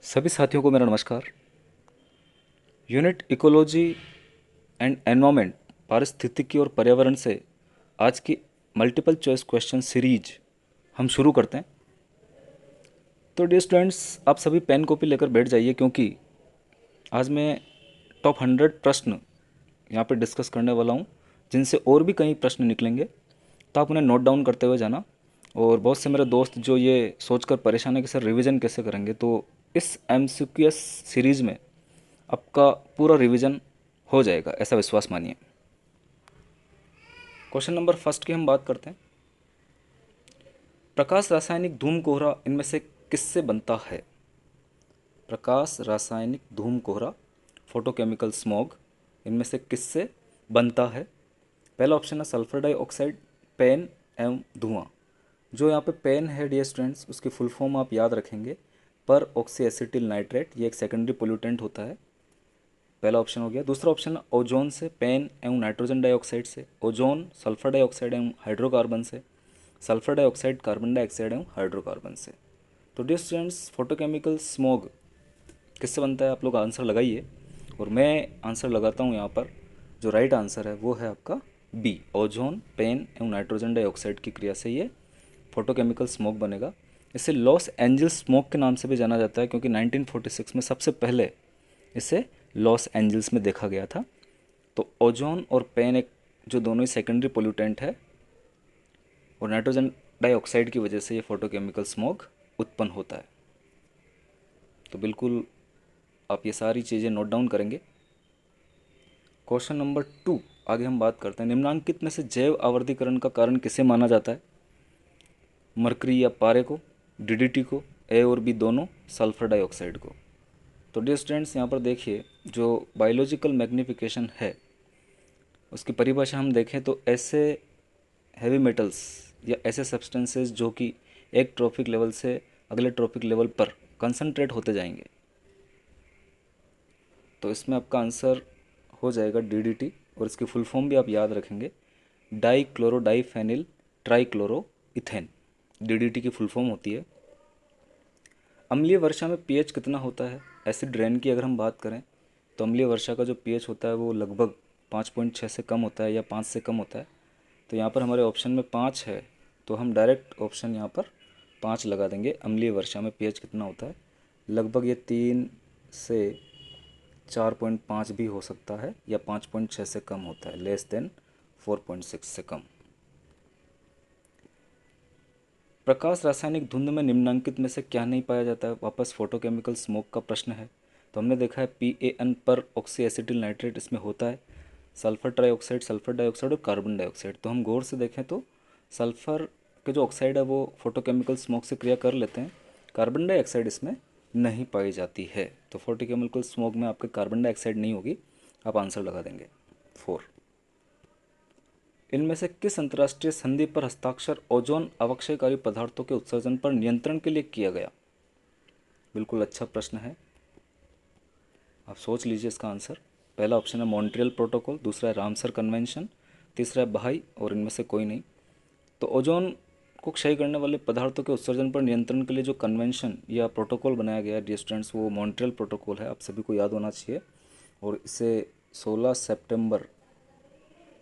सभी साथियों को मेरा नमस्कार। यूनिट इकोलॉजी एंड एनवायरनमेंट पारिस्थितिकी और पर्यावरण से आज की मल्टीपल चॉइस क्वेश्चन सीरीज हम शुरू करते हैं। तो डियर स्टूडेंट्स, आप सभी पेन कॉपी लेकर बैठ जाइए, क्योंकि आज मैं टॉप 100 प्रश्न यहाँ पे डिस्कस करने वाला हूँ, जिनसे और भी कई प्रश्न निकलेंगे। तो आप उन्हें नोट डाउन करते हुए जाना। और बहुत से मेरे दोस्त जो ये सोचकर परेशान है कि सर रिवीजन कैसे करेंगे, तो इस एमसीक्यूएस सीरीज में आपका पूरा रिवीजन हो जाएगा, ऐसा विश्वास मानिए। क्वेश्चन नंबर फर्स्ट की हम बात करते हैं। प्रकाश रासायनिक धूम कोहरा इनमें से किससे बनता है? प्रकाश रासायनिक धूम कोहरा, फोटोकेमिकल स्मॉग, इनमें से किससे बनता है? पहला ऑप्शन है सल्फर डाइऑक्साइड, पेन एवं धुआं। जो यहाँ पे पेन है डियर स्टूडेंट्स, उसकी फुल फॉर्म आप याद रखेंगे, पर ऑक्सी एसिटिल नाइट्रेट। ये एक सेकेंडरी पोल्यूटेंट होता है। पहला ऑप्शन हो गया। दूसरा ऑप्शन है ओजोन से, पेन एवं नाइट्रोजन डाइऑक्साइड से। ओजोन सल्फर डाइऑक्साइड एवं हाइड्रोकार्बन से। सल्फर डाइऑक्साइड कार्बन डाइऑक्साइड एवं हाइड्रोकार्बन से। तो डियर स्टूडेंट्स, फोटोकेमिकल स्मोग किससे बनता है? आप लोग आंसर लगाइए और मैं आंसर लगाता हूँ यहाँ पर। जो राइट आंसर है वो है आपका बी, ओजोन, पेन एवं नाइट्रोजन डाइऑक्साइड की क्रिया से ये फोटोकेमिकल स्मोक बनेगा। इसे लॉस एंजल्स स्मोक के नाम से भी जाना जाता है, क्योंकि 1946 में सबसे पहले इसे लॉस एंजल्स में देखा गया था। तो ओजोन और पेन एक जो दोनों ही सेकेंडरी पोल्यूटेंट है, और नाइट्रोजन डाइऑक्साइड की वजह से ये फोटोकेमिकल स्मोक उत्पन्न होता है। तो बिल्कुल आप ये सारी चीज़ें नोट डाउन करेंगे। क्वेश्चन नंबर 2 आगे हम बात करते हैं। निम्नांकित में से जैव आवर्धीकरण का कारण किसे माना जाता है? मरकरी या पारे को, डीडीटी को, ए और बी दोनों, सल्फर डाइऑक्साइड को। तो डियर स्टूडेंट्स, यहाँ पर देखिए, जो बायोलॉजिकल मैग्निफिकेशन है उसकी परिभाषा हम देखें तो ऐसे हैवी मेटल्स या ऐसे सब्सटेंसेस जो कि एक ट्रॉफिक लेवल से अगले ट्रॉफिक लेवल पर कंसंट्रेट होते जाएंगे। तो इसमें आपका आंसर हो जाएगा डीडीटी, और इसकी फुल फॉर्म भी आप याद रखेंगे, di chloro di phenyl tri chloro ethane. DDT की फुल फॉर्म होती है। अम्लीय वर्षा में पीएच कितना होता है? एसिड रेन की अगर हम बात करें तो अम्लीय वर्षा का जो पीएच होता है वो लगभग 5.6 से कम होता है या 5 से कम होता है। तो यहाँ पर हमारे ऑप्शन में 5 है, तो हम डायरेक्ट ऑप्शन यहाँ पर 5 लगा देंगे। अम्लीय वर्षा में पीएच कितना होता है? लगभग ये 3 से 4.5 भी हो सकता है, या 5.6 से कम होता है, लेस देन 4.6 से कम। प्रकाश रासायनिक धुंध में निम्नांकित में से क्या नहीं पाया जाता है? वापस फोटोकेमिकल स्मोक का प्रश्न है। तो हमने देखा है PAN पर ऑक्सी एसिटिल नाइट्रेट इसमें होता है, सल्फर ट्राइऑक्साइड, सल्फर डाइऑक्साइड और कार्बन डाइऑक्साइड। तो हम गौर से देखें तो सल्फर के जो ऑक्साइड है वो फोटोकेमिकल स्मोक से क्रिया कर लेते हैं, कार्बन डाइऑक्साइड इसमें नहीं पाई जाती है। तो फोटोकेमिकल स्मोक में आपके कार्बन डाइऑक्साइड नहीं होगी। आप आंसर लगा देंगे 4। इनमें से किस अंतर्राष्ट्रीय संधि पर हस्ताक्षर ओजोन अवक्षयकारी पदार्थों के उत्सर्जन पर नियंत्रण के लिए किया गया? बिल्कुल अच्छा प्रश्न है, आप सोच लीजिए इसका आंसर। पहला ऑप्शन है मॉन्ट्रियल प्रोटोकॉल, दूसरा है रामसर कन्वेंशन, तीसरा है बहाई, और इनमें से कोई नहीं। तो ओजोन को क्षय करने वाले पदार्थों के उत्सर्जन पर नियंत्रण के लिए जो कन्वेंशन या प्रोटोकॉल बनाया गया है डियर स्टूडेंट्स, वो मॉन्ट्रियल प्रोटोकॉल है। आप सभी को याद होना चाहिए। और इसे 16 सितंबर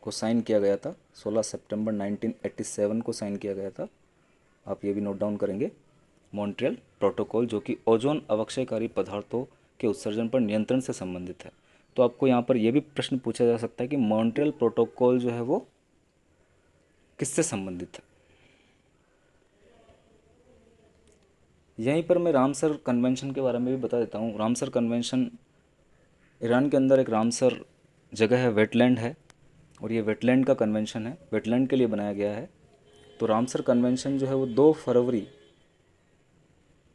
को साइन किया गया था, 16 सितंबर 1987 को साइन किया गया था। आप ये भी नोट डाउन करेंगे, मॉन्ट्रियल प्रोटोकॉल, जो कि ओजोन अवक्षयकारी पदार्थों के उत्सर्जन पर नियंत्रण से संबंधित है। तो आपको यहाँ पर यह भी प्रश्न पूछा जा सकता है कि मॉन्ट्रियल प्रोटोकॉल जो है वो किससे संबंधित है? यहीं पर मैं रामसर कन्वेंशन के बारे में भी बता देता हूँ। रामसर कन्वेंशन ईरान के अंदर एक रामसर जगह है, वेटलैंड है, और ये वेटलैंड का कन्वेंशन है, वेटलैंड के लिए बनाया गया है। तो रामसर कन्वेंशन जो है वो 2 फरवरी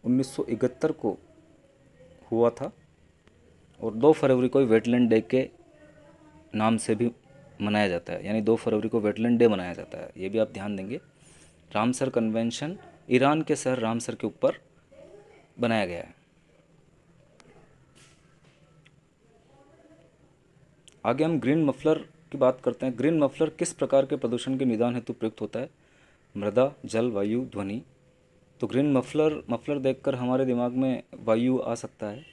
1971 को हुआ था, और 2 फरवरी को ही वेटलैंड डे के नाम से भी मनाया जाता है, यानी 2 फरवरी को वेटलैंड डे मनाया जाता है। ये भी आप ध्यान देंगे। रामसर कन्वेंशन ईरान के शहर रामसर के ऊपर बनाया गया है। आगे हम ग्रीन मफलर की बात करते हैं। ग्रीन मफलर किस प्रकार के प्रदूषण के निदान हेतु प्रयुक्त होता है? मृदा, जल, वायु, ध्वनि। तो ग्रीन मफलर मफलर देखकर हमारे दिमाग में वायु आ सकता है,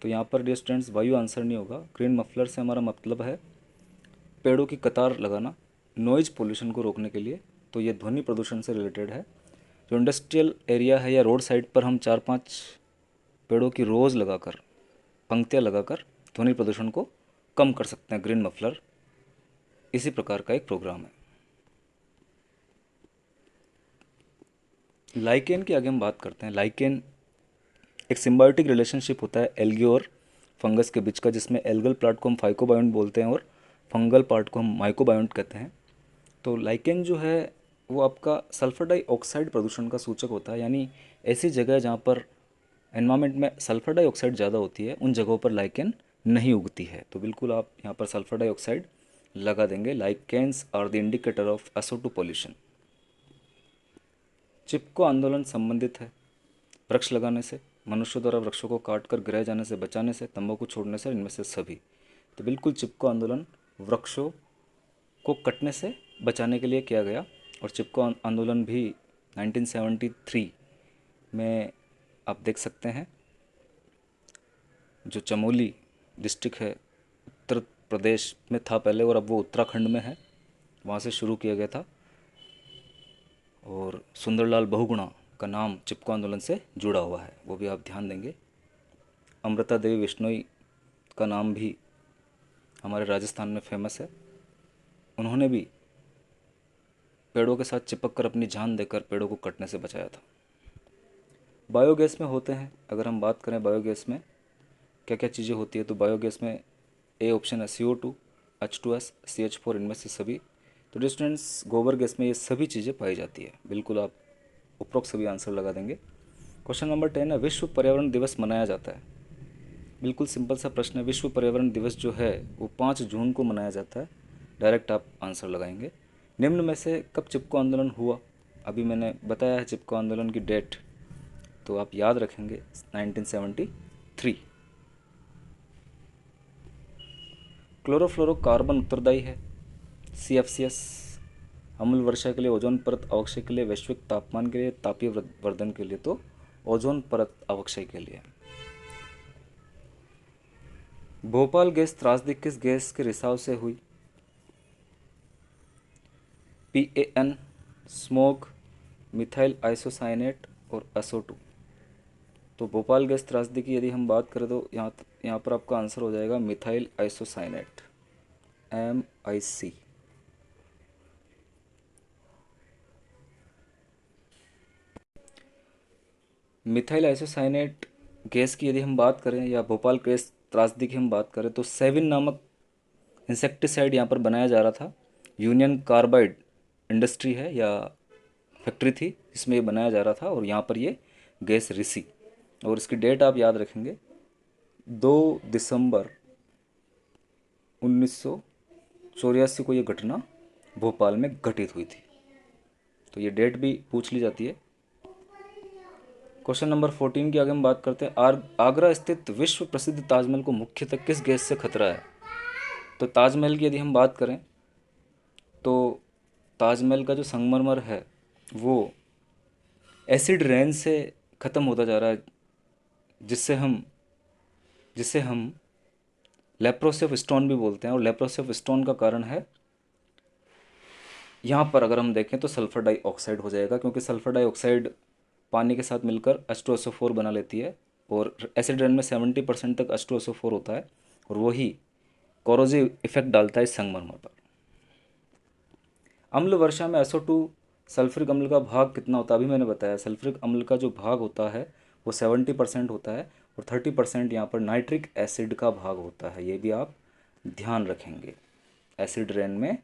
तो यहाँ पर डियर स्टूडेंट्स वायु आंसर नहीं होगा। ग्रीन मफलर से हमारा मतलब है पेड़ों की कतार लगाना नॉइज पोल्यूशन को रोकने के लिए, तो ये ध्वनि प्रदूषण से रिलेटेड है। जो इंडस्ट्रियल एरिया है या रोड साइड पर हम 4-5 पेड़ों की रोज़ लगाकर, पंक्तियाँ लगाकर ध्वनि प्रदूषण को कम कर सकते हैं। ग्रीन मफलर इसी प्रकार का एक प्रोग्राम है। लाइकेन की आगे हम बात करते हैं। लाइकेन एक सिम्बायोटिक रिलेशनशिप होता है एल्गी और फंगस के बीच का, जिसमें एल्गल पार्ट को हम फाइकोबायोंट बोलते हैं और फंगल पार्ट को हम माइकोबायोंट कहते हैं। तो लाइकेन जो है वो आपका सल्फर डाइऑक्साइड प्रदूषण का सूचक होता है, यानी ऐसी जगह जहाँ पर एनवायरनमेंट में सल्फर डाइऑक्साइड ज़्यादा होती है उन जगहों पर लाइकेन नहीं उगती है। तो बिल्कुल आप यहाँ पर सल्फर डाइऑक्साइड लगा देंगे। Lichens are the indicator of SO2 pollution. Chipko आंदोलन संबंधित है वृक्ष लगाने से, मनुष्यों द्वारा वृक्षों को काटकर गिराए जाने से बचाने से, तंबाकू छोड़ने से, इनमें से सभी। तो बिल्कुल चिपको आंदोलन वृक्षों को कटने से बचाने के लिए किया गया। और चिपको आंदोलन भी 1973 में आप देख सकते हैं, जो चमोली डिस्ट्रिक्ट है उत्तर प्रदेश में था पहले और अब वो उत्तराखंड में है, वहाँ से शुरू किया गया था। और सुंदरलाल बहुगुणा का नाम चिपको आंदोलन से जुड़ा हुआ है, वो भी आप ध्यान देंगे। अमृता देवी बिश्नोई का नाम भी हमारे राजस्थान में फेमस है। उन्होंने भी पेड़ों के साथ चिपक कर अपनी जान देकर पेड़ों को कटने से बचाया था। बायोगैस में होते हैं, अगर हम बात करें बायोगैस में क्या क्या चीज़ें होती है, तो बायोगैस में ए ऑप्शन है CO2, H2S, CH4, इनमें से सभी। तो डिस्टेंस गोबर गैस में ये सभी चीज़ें पाई जाती है। बिल्कुल आप उपरोक्त सभी आंसर लगा देंगे। क्वेश्चन नंबर 10 है विश्व पर्यावरण दिवस मनाया जाता है। बिल्कुल सिंपल सा प्रश्न है। विश्व पर्यावरण दिवस जो है वो 5 जून को मनाया जाता है। डायरेक्ट आप आंसर लगाएंगे। निम्न में से कब चिपको आंदोलन हुआ? अभी मैंने बताया है चिपको आंदोलन की डेट, तो आप याद रखेंगे 1973। क्लोरोफ्लोरोकार्बन उत्तरदायी है CFCS, अम्ल वर्षा के लिए, ओजोन परत अवक्षय के लिए, वैश्विक तापमान के लिए, तापीय वर्धन के लिए। तो ओजोन परत अवक्षय के लिए। भोपाल गैस त्रासदी किस गैस के रिसाव से हुई? PAN, स्मोक, मिथाइल आइसोसाइनेट और SO2। तो भोपाल गैस त्रासदी की यदि हम बात करें तो यहाँ पर आपका आंसर हो जाएगा methyl isocyanate, MIC। Methyl isocyanate gas की यदि हम बात करें या भोपाल गैस त्रासदी की हम बात करें तो सेविन नामक इंसेक्टिसाइड यहाँ पर बनाया जा रहा था। यूनियन कार्बाइड इंडस्ट्री है या फैक्ट्री थी जिसमें ये बनाया जा रहा था, और यहाँ पर ये गैस रिसी। और इसकी डेट आप याद रखेंगे 2 दिसंबर 1984 को ये घटना भोपाल में घटित हुई थी। तो ये डेट भी पूछ ली जाती है। क्वेश्चन नंबर 14 की आगे हम बात करते हैं। आगरा स्थित विश्व प्रसिद्ध ताजमहल को मुख्यतः किस गैस से खतरा है? तो ताजमहल की यदि हम बात करें तो ताजमहल का जो संगमरमर है वो एसिड रेन से ख़त्म होता जा रहा है, जिससे हम लेप्रोसी ऑफ स्टोन भी बोलते हैं। और लेप्रोसी ऑफ स्टोन का कारण है, यहाँ पर अगर हम देखें तो सल्फर डाइऑक्साइड हो जाएगा, क्योंकि सल्फर डाइऑक्साइड पानी के साथ मिलकर H2SO4 बना लेती है, और एसिड रेन में 70% तक H2SO4 होता है, और वही कोरोजिव इफेक्ट डालता है इस संगमरमर पर। अम्ल वर्षा में SO2 सल्फ्यूरिक अम्ल का भाग कितना होता है? अभी मैंने बताया सल्फ्यूरिक अम्ल का जो भाग होता है वो 70% होता है, और 30% यहाँ पर नाइट्रिक एसिड का भाग होता है। ये भी आप ध्यान रखेंगे। एसिड रेन में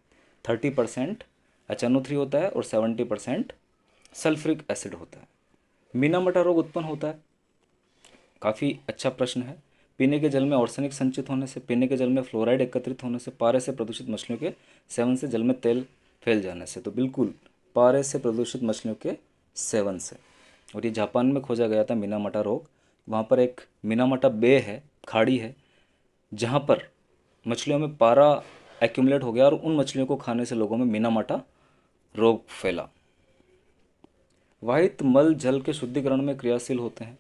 30% HNO3 होता है और 70% सल्फ्यूरिक एसिड होता है। मीना-मटा रोग उत्पन्न होता है। काफ़ी अच्छा प्रश्न है। पीने के जल में ऑर्सेनिक संचित होने से, पीने के जल में फ्लोराइड एकत्रित होने से, पारे से प्रदूषित मछलियों के सेवन से, जल में तेल फैल जाने से। तो बिल्कुल पारे से प्रदूषित मछलियों के सेवन से। और ये जापान में खोजा गया था मीना-मटा रोग। वहाँ पर एक मीना-मटा बे है, खाड़ी है, जहाँ पर मछलियों में पारा एक्यूमुलेट हो गया और उन मछलियों को खाने से लोगों में मीना-मटा रोग फैला। वाहित मल जल के शुद्धिकरण में क्रियाशील होते हैं।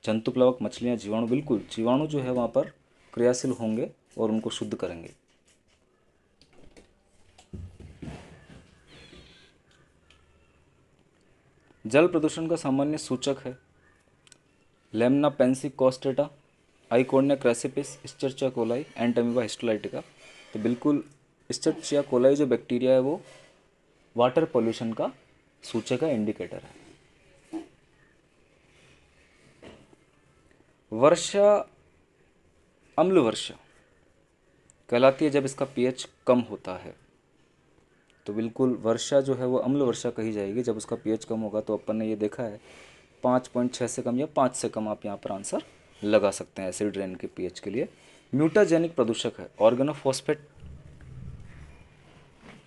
जंतु प्लवक, मछलियाँ, जीवाणु, बिल्कुल जीवाणु जो है वहाँ पर क्रियाशील होंगे और उनको शुद्ध करेंगे। जल प्रदूषण का सामान्य सूचक है लेमना पेंसी कोस्टेटा, आइकोनिया crassipes, Escherichia coli, Entamoeba histolytica. तो बिल्कुल इस्चरचिया कोलाई जो बैक्टीरिया है वो वाटर पोल्यूशन का सूचक है, इंडिकेटर है। वर्षा अम्ल वर्षा कहलाती है जब इसका पीएच कम होता है। तो बिल्कुल वर्षा जो है वो अम्ल वर्षा कही जाएगी जब उसका पीएच कम होगा। तो अपन ने ये देखा है 5.6 से कम या 5 से कम, आप यहाँ पर आंसर लगा सकते हैं एसिड रेन के पीएच के लिए। म्यूटाजेनिक प्रदूषक है ऑर्गेनोफॉस्फेट,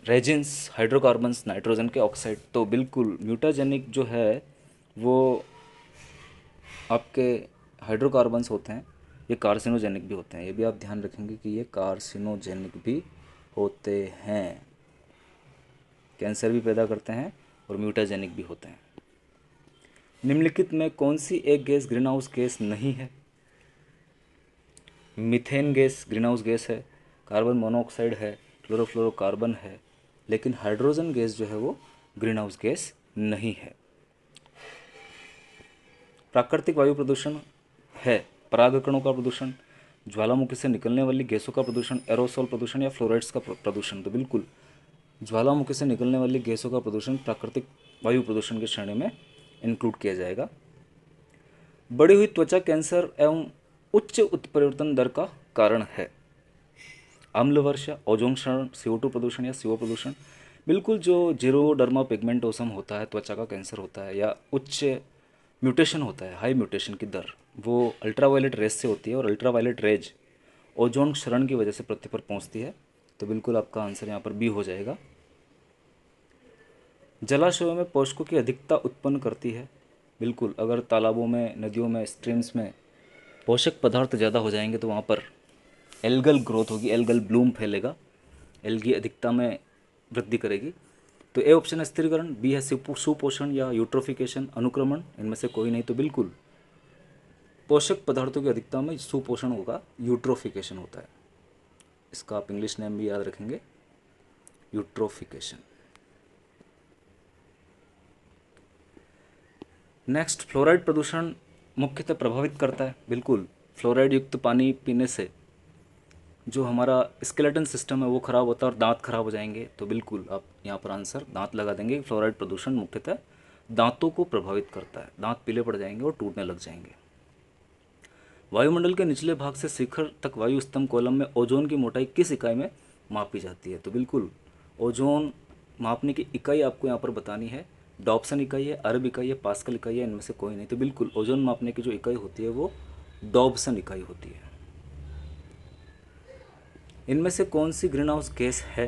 रेजिन्स, हाइड्रोकार्बन्स, नाइट्रोजन के ऑक्साइड। तो बिल्कुल म्यूटाजेनिक जो है वो आपके हाइड्रोकार्बन्स होते हैं, ये कार्सिनोजेनिक भी होते हैं। ये भी आप ध्यान रखेंगे कि ये कार्सिनोजेनिक भी होते हैं, कैंसर भी पैदा करते हैं और म्यूटाजेनिक भी होते हैं। निम्नलिखित में कौन सी एक गैस ग्रीन हाउस गैस नहीं है? Methane gas green house gas है, कार्बन मोनोऑक्साइड है, क्लोरोफ्लोरोकार्बन है, लेकिन हाइड्रोजन गैस जो है वो ग्रीन हाउस गैस नहीं है। प्राकृतिक वायु प्रदूषण है परागकणों का प्रदूषण, ज्वालामुखी से निकलने वाली गैसों का प्रदूषण, एरोसोल प्रदूषण या फ्लोराइड्स का प्रदूषण। तो बिल्कुल ज्वालामुखी से निकलने वाली गैसों का प्रदूषण प्राकृतिक वायु प्रदूषण की श्रेणी में इंक्लूड किया जाएगा। बढ़ी हुई त्वचा कैंसर एवं उच्च उत्परिवर्तन दर का कारण है। अम्ल वर्षा, ओजोन क्षरण, CO2 प्रदूषण या CO प्रदूषण। बिल्कुल जो जीरोडर्मा पिगमेंटोसम होता है, त्वचा का कैंसर होता है या उच्च म्यूटेशन होता है, हाई म्यूटेशन की दर, वो अल्ट्रावायलेट रेज से होती है और अल्ट्रावायलेट रेज ओजोन क्षरण की वजह से पृथ्वी पर पहुंचती है। तो बिल्कुल आपका आंसर यहाँ पर बी हो जाएगा। जलाशयों में पोषकों की अधिकता उत्पन्न करती है। बिल्कुल अगर तालाबों में, नदियों में, स्ट्रीम्स में पोषक पदार्थ ज़्यादा हो जाएंगे तो वहाँ पर एल्गल ग्रोथ होगी, एल्गल ब्लूम फैलेगा, एल्गी अधिकता में वृद्धि करेगी। तो ए ऑप्शन है स्थिरीकरण, बी है सुपोषण या यूट्रोफिकेशन, अनुक्रमण, इनमें से कोई नहीं। तो बिल्कुल पोषक पदार्थों की अधिकता में सुपोषण होगा, यूट्रोफिकेशन होता है। इसका आप इंग्लिश नेम भी याद रखेंगे, यूट्रोफिकेशन। नेक्स्ट, फ्लोराइड प्रदूषण मुख्यतः प्रभावित करता है। बिल्कुल फ्लोराइड युक्त पानी पीने से जो हमारा स्केलेटन सिस्टम है वो खराब होता है और दांत खराब हो जाएंगे। तो बिल्कुल आप यहाँ पर आंसर दांत लगा देंगे। फ्लोराइड प्रदूषण मुख्यतः दांतों को प्रभावित करता है, दांत पीले पड़ जाएंगे और टूटने लग जाएंगे। वायुमंडल के निचले भाग से शिखर तक वायु स्तंभ कॉलम में ओजोन की मोटाई किस इकाई में मापी जाती है? तो बिल्कुल ओजोन मापने की इकाई आपको यहाँ पर बतानी है। डॉप्सन इकाई है, अरब इकाई है, पास्कल इकाई है, इनमें से कोई नहीं। तो बिल्कुल ओजोन मापने की जो इकाई होती है वो डॉप्सन इकाई होती है। इनमें से कौन सी ग्रीन हाउस गैस है?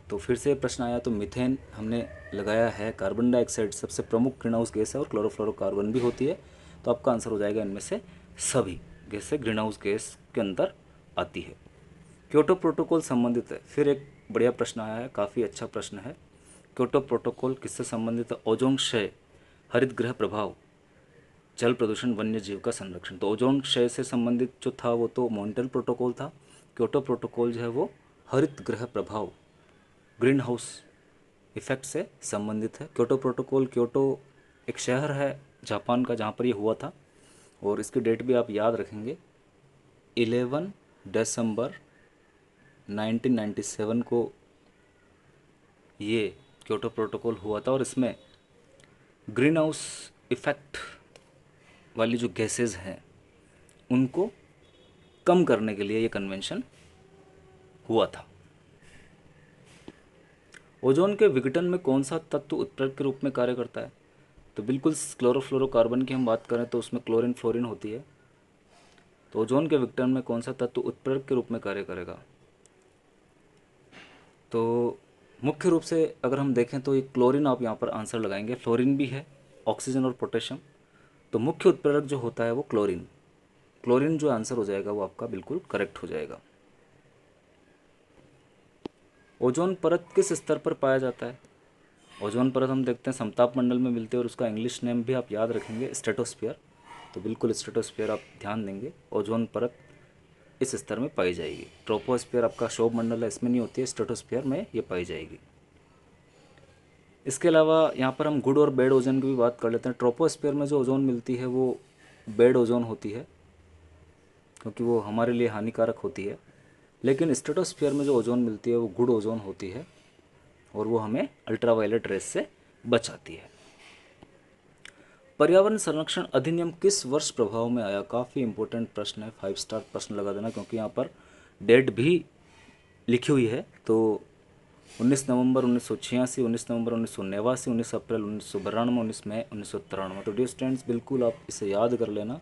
तो फिर से प्रश्न आया तो मीथेन हमने लगाया है। कार्बन डाइऑक्साइड सबसे प्रमुख ग्रीन हाउस गैस है और क्लोरोफ्लोरोकार्बन भी होती है। तो आपका आंसर हो जाएगा इनमें से सभी गैसें ग्रीन हाउस गैस के अंदर आती है। क्योटो प्रोटोकॉल संबंधित है, फिर एक बढ़िया प्रश्न आया है, काफ़ी अच्छा प्रश्न है। क्योटो प्रोटोकॉल किससे संबंधित है? ओजोन क्षय, हरित गृह प्रभाव, जल प्रदूषण, वन्य जीव का संरक्षण। तो ओजोन क्षय से संबंधित जो था वो तो मॉन्ट्रियल प्रोटोकॉल था। क्योटो प्रोटोकॉल जो है वो हरित गृह प्रभाव, ग्रीन हाउस इफेक्ट से संबंधित है। क्योटो प्रोटोकॉल, क्योटो एक शहर है जापान का जहाँ पर ये हुआ था और इसकी डेट भी आप याद रखेंगे। 11 दिसंबर 1997 को ये क्योटो प्रोटोकॉल हुआ था और इसमें ग्रीन हाउस इफेक्ट वाली जो गैसेज हैं उनको कम करने के लिए ये कन्वेंशन हुआ था। ओजोन के विघटन में कौन सा तत्व उत्प्रेरक के रूप में कार्य करता है? तो बिल्कुल क्लोरोफ्लोरोकार्बन की हम बात करें तो उसमें क्लोरीन फ्लोरीन होती है। तो ओजोन के विघटन में कौन सा तत्व उत्प्रेरक के रूप में कार्य करेगा? तो मुख्य रूप से अगर हम देखें तो ये क्लोरीन आप यहाँ पर आंसर लगाएंगे। फ्लोरीन भी है, ऑक्सीजन और पोटेशियम। तो मुख्य उत्प्रेरक जो होता है वो क्लोरीन, क्लोरीन जो आंसर हो जाएगा वो आपका बिल्कुल करेक्ट हो जाएगा। ओजोन परत किस स्तर पर पाया जाता है? ओजोन परत हम देखते हैं समताप मंडल में मिलती है और उसका इंग्लिश नेम भी आप याद रखेंगे स्ट्रेटोस्फीयर। तो बिल्कुल स्ट्रेटोस्फीयर आप ध्यान देंगे, ओजोन परत इस स्तर में पाई जाएगी। ट्रोपोस्फीयर आपका क्षोभ मंडल है, इसमें नहीं होती है, स्ट्रेटोस्फीयर में ये पाई जाएगी। इसके अलावा यहाँ पर हम गुड और बैड ओजोन की भी बात कर लेते हैं। ट्रोपोस्फीयर में जो ओजोन मिलती है वो बैड ओजोन होती है क्योंकि वो हमारे लिए हानिकारक होती है, लेकिन स्ट्रेटोस्फीयर में जो ओजोन मिलती है वो गुड ओजोन होती है और वो हमें अल्ट्रावायलेट रेस से बचाती है। पर्यावरण संरक्षण अधिनियम किस वर्ष प्रभाव में आया? काफ़ी इंपॉर्टेंट प्रश्न है, 5 स्टार प्रश्न लगा देना क्योंकि यहाँ पर डेट भी लिखी हुई है। तो 19 नवंबर 1986, 19 नवंबर 1989, 19 अप्रैल 1992, 19 मई 1993। तो डियर स्टूडेंट्स बिल्कुल आप इसे याद कर लेना,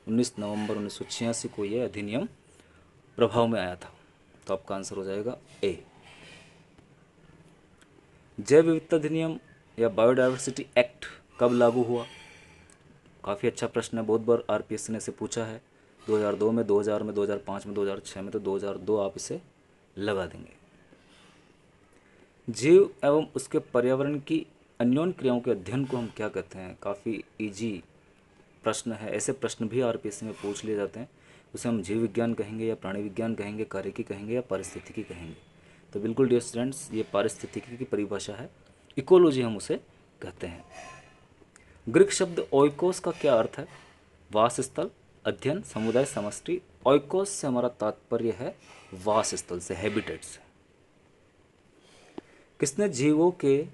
19 नवंबर 1986 को यह अधिनियम प्रभाव में आया था। तो आपका आंसर हो जाएगा ए। जैव विविधता अधिनियम या बायोडायवर्सिटी एक्ट कब लागू हुआ? काफ़ी अच्छा प्रश्न है, बहुत बार आरपीएससी ने इसे पूछा है। 2002 में, 2000 में, 2005 में, 2006 में। तो 2002 आप इसे लगा देंगे। जीव एवं उसके पर्यावरण की अन्योन्य क्रियाओं के अध्ययन को हम क्या कहते हैं? काफ़ी इजी प्रश्न है, ऐसे प्रश्न भी आरपीएससी में पूछ लिए जाते हैं। उसे हम जीव विज्ञान कहेंगे या प्राणी विज्ञान कहेंगे, कार्यकी कहेंगे या पारिस्थितिकी कहेंगे? तो बिल्कुल डियर स्टूडेंट्स ये पारिस्थितिकी की परिभाषा है, इकोलॉजी हम उसे कहते हैं। ग्रीक शब्द ओइकोस का क्या अर्थ है? वासस्थल, अध्ययन, समुदाय, समष्टि। ओइकोस से हमारा तात्पर्य है वासस्थल से, हैबिटेट से। किसने जीवों के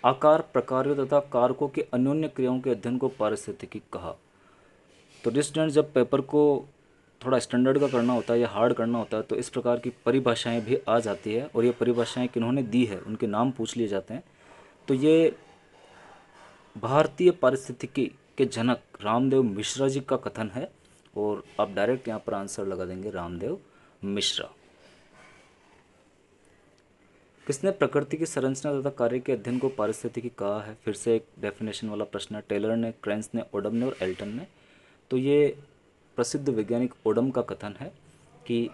आकार, प्रकारों तथा कारकों के अन्योन्य क्रियाओं के अध्ययन को पारिस्थितिकी कहा? तो डिस्टेंट जब पेपर को थोड़ा स्टैंडर्ड का करना होता है या हार्ड करना होता है तो इस प्रकार की परिभाषाएं भी आ जाती है और ये परिभाषाएं किन्होंने दी है उनके नाम पूछ लिए जाते हैं। तो ये भारतीय पारिस्थितिकी के जनक रामदेव मिश्रा जी का कथन है और आप डायरेक्ट यहाँ पर आंसर लगा देंगे रामदेव मिश्रा। किसने प्रकृति की संरचना तथा कार्य के अध्ययन को पारिस्थितिकी कहा है? फिर से एक डेफिनेशन वाला प्रश्न है। टेलर ने, क्रेंस ने, ओडम ने और एल्टन ने। तो ये प्रसिद्ध वैज्ञानिक ओडम का कथन है कि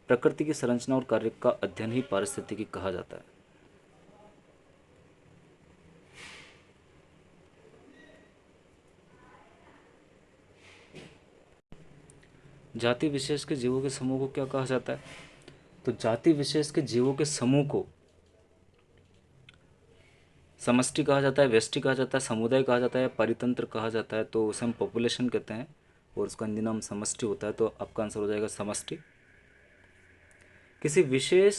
प्रकृति की संरचना और कार्य का अध्ययन ही पारिस्थितिकी कहा जाता है। जाति विशेष के जीवों के समूह को क्या कहा जाता है? तो जाति विशेष के जीवों के समूह को समष्टि कहा जाता है, व्यष्टि कहा जाता है, समुदाय कहा जाता है, परितंत्र कहा जाता है। तो उसे हम पॉपुलेशन कहते हैं और उसका हिंदी नाम समष्टि होता है। तो आपका आंसर हो जाएगा समष्टि। किसी विशेष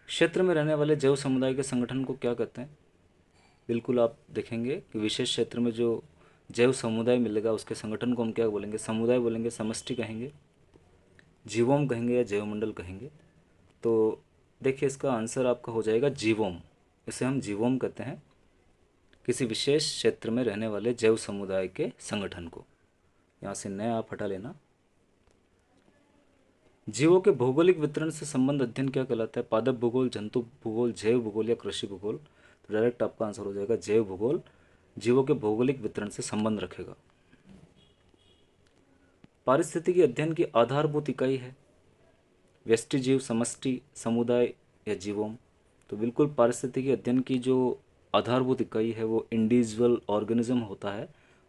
क्षेत्र में रहने वाले जैव समुदाय के संगठन को क्या कहते हैं? बिल्कुल आप देखेंगे कि विशेष क्षेत्र में जो जैव समुदाय मिलेगा उसके संगठन को हम क्या बोलेंगे? समुदाय बोलेंगे, समष्टि कहेंगे, जीवोम कहेंगे या जैवमंडल कहेंगे? तो देखिए इसका आंसर आपका हो जाएगा जीवोम। इसे हम जीवोम कहते हैं, किसी विशेष क्षेत्र में रहने वाले जैव समुदाय के संगठन को। यहाँ से नया आप हटा लेना। जीवों के भौगोलिक वितरण से संबंध अध्ययन क्या कहलाता है? पादप भूगोल, जंतु भूगोल, जैव भूगोल या कृषि भूगोल? तो डायरेक्ट आपका आंसर हो जाएगा जैव भूगोल, जीवों के भौगोलिक वितरण से संबंध रखेगा। पारिस्थितिकी अध्ययन की आधारभूत इकाई है व्यष्टि जीव, समष्टि, समुदाय या जीवोम? तो बिल्कुल पारिस्थितिकी अध्ययन की जो आधारभूत इकाई है वो इंडिविजुअल ऑर्गेनिज्म होता है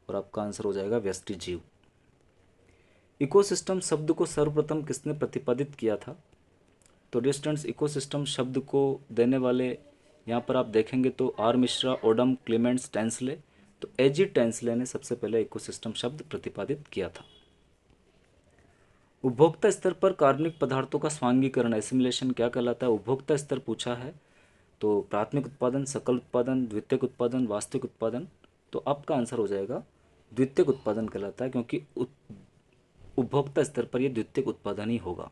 और आपका आंसर हो जाएगा व्यष्टि जीव। इकोसिस्टम शब्द को सर्वप्रथम किसने प्रतिपादित किया था? तो डिस्टेंस इकोसिस्टम शब्द को देने वाले यहाँ पर आप देखेंगे तो R Mishra, Odum, Clements, Tansley. तो एजी टेंसले ने सबसे पहले इकोसिस्टम शब्द प्रतिपादित किया था। उपभोक्ता स्तर पर कार्बनिक पदार्थों का स्वांगीकरण, एसिमिलेशन क्या कहलाता है? उपभोक्ता स्तर पूछा है तो प्राथमिक उत्पादन, सकल उत्पादन, द्वितीयक उत्पादन, वास्तविक उत्पादन? तो आपका आंसर हो जाएगा द्वितीयक उत्पादन कहलाता है क्योंकि उपभोक्ता स्तर पर यह द्वितीयक उत्पादन ही होगा।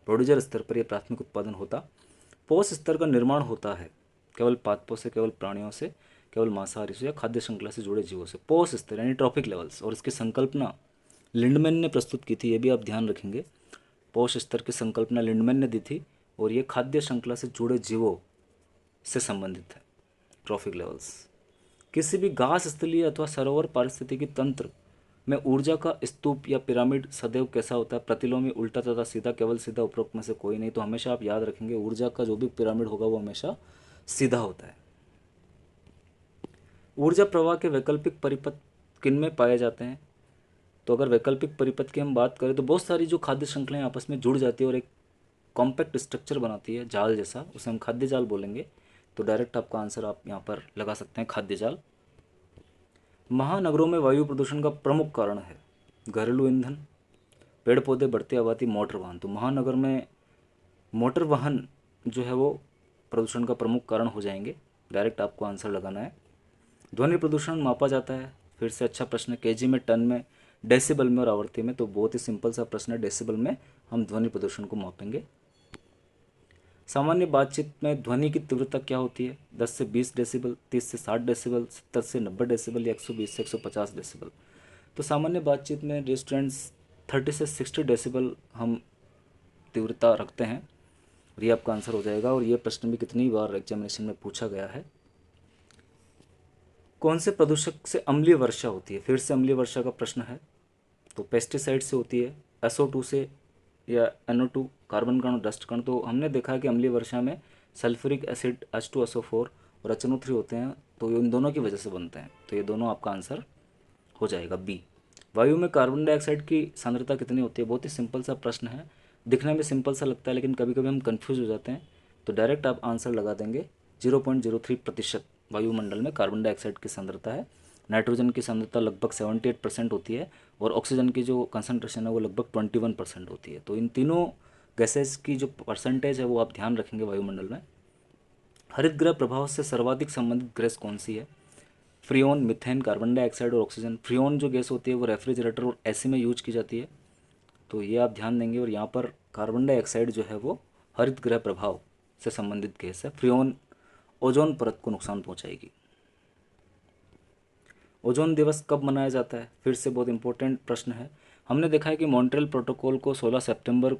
प्रोड्यूसर स्तर पर यह प्राथमिक उत्पादन होता। पोष स्तर का निर्माण होता है केवल पादपों से, केवल प्राणियों से, केवल मांसाहारी से या खाद्य श्रृंखला से जुड़े जीवों से। पोष स्तर यानी ट्रॉपिक लेवल्स, और इसकी संकल्पना लिंडमैन ने प्रस्तुत की थी, ये भी आप ध्यान रखेंगे। पोष स्तर की संकल्पना लिंडमैन ने दी थी और ये खाद्य श्रृंखला से जुड़े जीवों से संबंधित है, ट्रॉफिक लेवल्स। किसी भी घास स्थलीय अथवा सरोवर पारिस्थितिकी तंत्र में ऊर्जा का स्तूप या पिरामिड सदैव कैसा होता है? प्रतिलोमी, उल्टा तथा सीधा, केवल सीधा, उपरोक्त में से कोई नहीं। तो हमेशा आप याद रखेंगे ऊर्जा का जो भी पिरामिड होगा वो हमेशा सीधा होता है। ऊर्जा प्रवाह के वैकल्पिक परिपथ किनमें पाए जाते हैं? तो अगर वैकल्पिक परिपथ की हम बात करें तो बहुत सारी जो खाद्य श्रृंखलाएं आपस में जुड़ जाती है और एक कॉम्पैक्ट स्ट्रक्चर बनाती है जाल जैसा, उसे हम खाद्य जाल बोलेंगे। तो डायरेक्ट आपका आंसर आप यहाँ पर लगा सकते हैं खाद्य जाल। महानगरों में वायु प्रदूषण का प्रमुख कारण है? घरेलू ईंधन, पेड़ पौधे, बढ़ती आबादी, मोटर वाहन। तो महानगर में मोटर वाहन जो है वो प्रदूषण का प्रमुख कारण हो जाएंगे। डायरेक्ट आपको आंसर लगाना है। ध्वनि प्रदूषण मापा जाता है? फिर से अच्छा प्रश्न है। केजी में, टन में, डेसिबल में और आवृत्ति में। तो बहुत ही सिंपल सा प्रश्न है, डेसिबल में हम ध्वनि प्रदूषण को मापेंगे। सामान्य बातचीत में ध्वनि की तीव्रता क्या होती है? 10 से 20 डेसिबल, 30 से 60 डेसिबल, 70 से 90 डेसिबल या 120 से 150 डेसिबल। तो सामान्य बातचीत में रेस्टोरेंट्स 30 से 60 डेसिबल हम तीव्रता रखते हैं और ये आपका आंसर हो जाएगा। और ये प्रश्न भी कितनी बार एग्जामिनेशन में पूछा गया है। कौन से प्रदूषक से अम्लीय वर्षा होती है? फिर से अम्लीय वर्षा का प्रश्न है। तो पेस्टिसाइड से होती है, SO2 से या NO2, कार्बन कण, डस्ट कण। तो हमने देखा है कि अम्लीय वर्षा में सल्फ्यूरिक एसिड H2SO4 और HNO3 होते हैं, तो इन दोनों की वजह से बनते हैं। तो ये दोनों आपका आंसर हो जाएगा बी। वायु में कार्बन डाइऑक्साइड की सांद्रता कितनी होती है? बहुत ही सिंपल सा प्रश्न है, दिखने में सिंपल सा लगता है लेकिन कभी कभी हम कंफ्यूज हो जाते हैं। तो डायरेक्ट आप आंसर लगा देंगे 0.03% वायुमंडल में कार्बन डाइऑक्साइड की सांद्रता है। नाइट्रोजन की सांद्रता लगभग 78% होती है और ऑक्सीजन की जो कंसंट्रेशन है वो लगभग 21% होती है। तो इन तीनों गैसेस की जो परसेंटेज है वो आप ध्यान रखेंगे वायुमंडल में। हरित गृह प्रभाव से सर्वाधिक संबंधित गैस कौन सी है? फ्रियोन, मिथेन, कार्बन डाइऑक्साइड और ऑक्सीजन। फ्रियोन जो गैस होती है वो रेफ्रिजरेटर और एसी में यूज की जाती है, तो ये आप ध्यान देंगे। और यहाँ पर कार्बन डाइऑक्साइड जो है वो हरित गृह प्रभाव से संबंधित गैस है। फ्रियोन ओजोन परत को नुकसान पहुंचाएगी। ओजोन दिवस कब मनाया जाता है? फिर से बहुत इंपॉर्टेंट प्रश्न है। हमने देखा है कि मॉन्ट्रियल प्रोटोकॉल को 16 सितंबर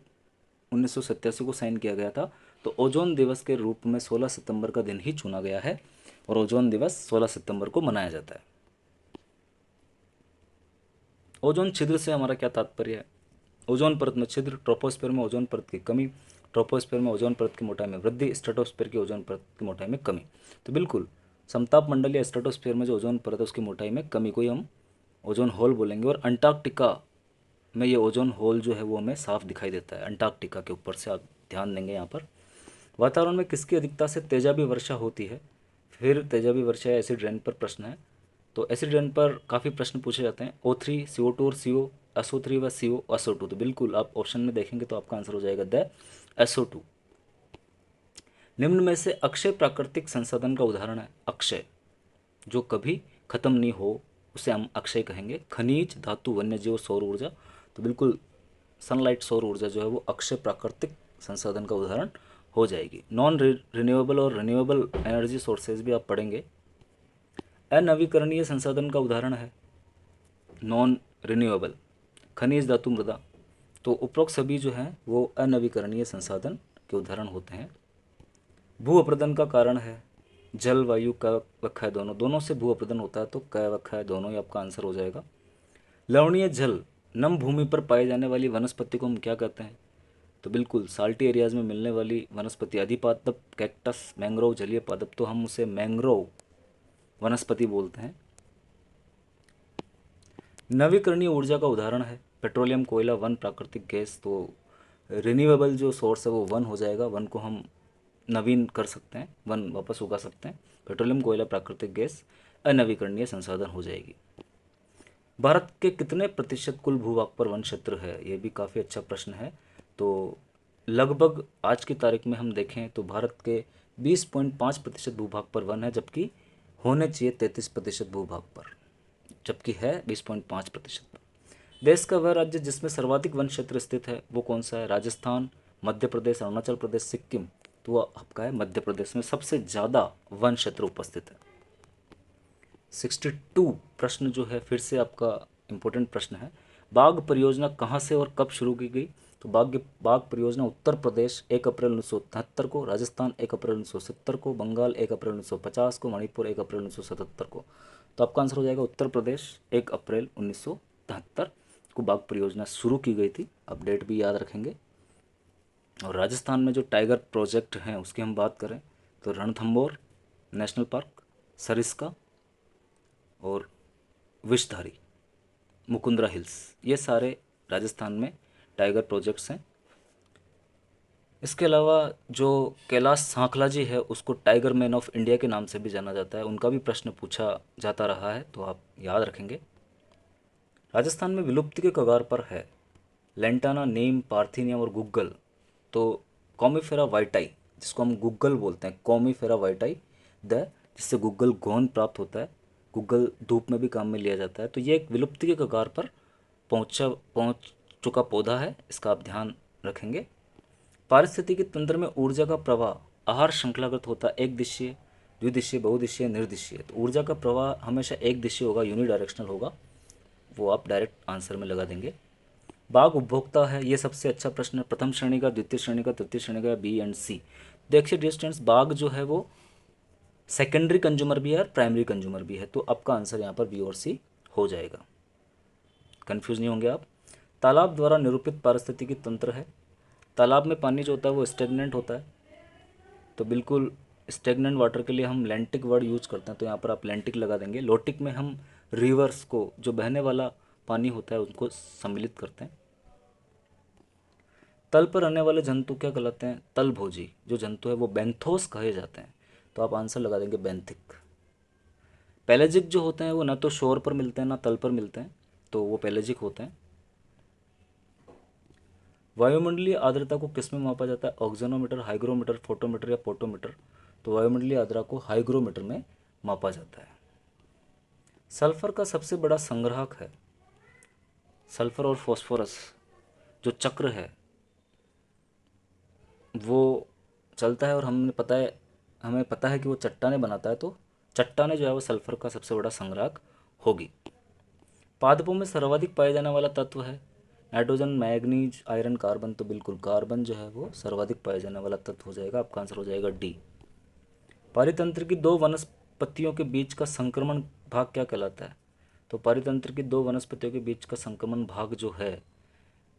1987 को साइन किया गया था। तो ओजोन दिवस के रूप में 16 सितंबर का दिन ही चुना गया है और ओजोन दिवस 16 सितंबर को मनाया जाता है। ओजोन छिद्र से हमारा क्या तात्पर्य है? ओजोन परत में छिद्र, ट्रोपोस्फीयर में ओजोन परत की कमी, ट्रोपोस्फीयर में ओजोन परत की मोटाई में वृद्धि, स्ट्रेटोस्फीयर की ओजोन परत की मोटाई में कमी। तो बिल्कुल समताप मंडल या स्ट्रेटोस्फीयर में जो ओजोन परत है उसकी मोटाई में कमी को ही हम ओजोन होल बोलेंगे। और अंटार्कटिका में ये ओजोन होल जो है वो हमें साफ दिखाई देता है अंटार्कटिका के ऊपर से, आप ध्यान देंगे यहाँ पर। वातावरण में किसकी अधिकता से तेजाबी वर्षा होती है? फिर तेजाबी वर्षा या एसिड रेन पर प्रश्न है। तो एसिड रेन पर काफ़ी प्रश्न पूछे जाते हैं। O3, CO2 और CO, SO3 व CO, SO2। तो बिल्कुल आप ऑप्शन में देखेंगे तो आपका आंसर हो जाएगा द SO2। निम्न में से अक्षय प्राकृतिक संसाधन का उदाहरण है? अक्षय जो कभी खत्म नहीं हो उसे हम अक्षय कहेंगे। खनिज, धातु, वन्यजीव, सौर ऊर्जा। तो बिल्कुल सनलाइट, सौर ऊर्जा जो है वो अक्षय प्राकृतिक संसाधन का उदाहरण हो जाएगी। नॉन रिन्यूएबल और रिन्यूएबल एनर्जी सोर्सेज भी आप पढ़ेंगे। अनवीकरणीय संसाधन का उदाहरण है नॉन रिन्यूएबल, खनिज, धातु, मृदा। तो उपरोक्त सभी जो हैं वो अनवीकरणीय संसाधन के उदाहरण होते हैं। भू अपरदन का कारण है जल, वायु, क व ख दोनों, दोनों से भू अपरदन होता है, तो क व ख दोनों ही आपका आंसर हो जाएगा। लवणीय जल नम भूमि पर पाई जाने वाली वनस्पति को हम क्या कहते हैं? तो बिल्कुल साल्टी एरियाज में मिलने वाली वनस्पति, अधिपादप, कैक्टस, मैंग्रोव, जलीय पादप। तो हम उसे मैंग्रोव वनस्पति बोलते हैं। नवीकरणीय ऊर्जा का उदाहरण है पेट्रोलियम, कोयला, वन, प्राकृतिक गैस। तो रिन्यूएबल जो सोर्स है वो वन हो जाएगा, वन को हम नवीन कर सकते हैं, वन वापस उगा सकते हैं। पेट्रोलियम, कोयला, प्राकृतिक गैस अनवीकरणीय संसाधन हो जाएगी। भारत के कितने प्रतिशत कुल भूभाग पर वन क्षेत्र है? ये भी काफ़ी अच्छा प्रश्न है। तो लगभग आज की तारीख में हम देखें तो भारत के 20.5% भूभाग पर वन है, जबकि होने चाहिए 33% भूभाग पर, जबकि है 20.5% पर। देश का वह राज्य जिसमें सर्वाधिक वन क्षेत्र स्थित है वो कौन सा है? राजस्थान, मध्य प्रदेश, अरुणाचल प्रदेश, सिक्किम। तो वह आपका है मध्य प्रदेश में सबसे ज़्यादा वन क्षेत्र उपस्थित है। 62 प्रश्न जो है फिर से आपका इम्पोर्टेंट प्रश्न है। बाघ परियोजना कहाँ से और कब शुरू की गई? तो बाघ परियोजना उत्तर प्रदेश 1 अप्रैल 1973 को, राजस्थान 1 अप्रैल 1970 को, बंगाल 1 अप्रैल 1950 को, मणिपुर 1 अप्रैल 1977 को। तो आपका आंसर हो जाएगा उत्तर प्रदेश 1 अप्रैल 1973 1973 को बाघ परियोजना शुरू की गई थी, आप डेट भी याद रखेंगे। और राजस्थान में जो टाइगर प्रोजेक्ट हैं उसकी हम बात करें तो रणथंभौर नेशनल पार्क, सरिस्का और विषधारी, मुकुंदरा हिल्स, ये सारे राजस्थान में टाइगर प्रोजेक्ट्स हैं। इसके अलावा जो कैलाश सांखला जी है उसको टाइगर मैन ऑफ इंडिया के नाम से भी जाना जाता है, उनका भी प्रश्न पूछा जाता रहा है, तो आप याद रखेंगे। राजस्थान में विलुप्ति के कगार पर है लेंटाना, नीम, पार्थिनियम और गुग्गल। तो कॉमीफेरा वाइटाई, जिसको हम गुग्गल बोलते हैं, कॉमीफेरा वाइटाई द, जिससे गुग्गल गोंद प्राप्त होता है, गुग्गल धूप में भी काम में लिया जाता है। तो ये एक विलुप्ति के कगार पर पहुंच चुका पौधा है, इसका आप ध्यान रखेंगे। पारिस्थितिकी तंत्र में ऊर्जा का प्रवाह आहार श्रृंखलागत होता है, एक दिशीय, द्विदिशीय, बहुदिशीय, निर्दिशीय। तो ऊर्जा का प्रवाह हमेशा एक दिशीय होगा, यूनिडायरेक्शनल होगा, वो आप डायरेक्ट आंसर में लगा देंगे। बाघ उपभोक्ता है, ये सबसे अच्छा प्रश्न है, प्रथम श्रेणी का, द्वितीय श्रेणी का, तृतीय श्रेणी का, बी एंड सी। देखिए डियर स्टूडेंट्स, बाघ जो है वो सेकेंडरी कंज्यूमर भी है और प्राइमरी कंज्यूमर भी है, तो आपका आंसर यहाँ पर बी और सी हो जाएगा, कंफ्यूज नहीं होंगे आप। तालाब द्वारा निरूपित पारिस्थितिकी तंत्र है, तालाब में पानी जो होता है वो स्टेगनेंट होता है, तो बिल्कुल स्टेगनेंट वाटर के लिए हम लैंटिक वर्ड यूज करते हैं, तो यहाँ पर आप लैंटिक लगा देंगे। लोटिक में हम रिवर्स को, जो बहने वाला पानी होता है, उनको सम्मिलित करते हैं। तल पर रहने वाले जंतु क्या कहलाते हैं? तल भोजी जो जंतु है वो बेंथोस कहे जाते हैं, तो आप आंसर लगा देंगे बेंथिक। पेलेजिक जो होते हैं वो ना तो शोर पर मिलते हैं ना तल पर मिलते हैं, तो वो पेलेजिक होते हैं। वायुमंडलीय आर्द्रता को किस में मापा जाता है? ऑक्सीजनोमीटर, हाइग्रोमीटर, फोटोमीटर या पोटोमीटर? तो वायुमंडलीय आर्द्रता को हाइग्रोमीटर में मापा जाता है। सल्फर का सबसे बड़ा संग्राहक है, सल्फर और फॉस्फोरस जो चक्र है वो चलता है, और हमें पता है कि वो चट्टाने बनाता है, तो चट्टाने जो है वो सल्फर का सबसे बड़ा संग्राहक होगी। पादपों में सर्वाधिक पाया जाने वाला तत्व है नाइट्रोजन, मैग्नीज, आयरन, कार्बन। तो बिल्कुल कार्बन जो है वो सर्वाधिक पाया जाने वाला तत्व हो जाएगा, आपका आंसर हो जाएगा डी। पारितंत्र की दो वनस्पतियों के बीच का संक्रमण भाग क्या कहलाता है? तो पारितंत्र की दो वनस्पतियों के बीच का संक्रमण भाग जो है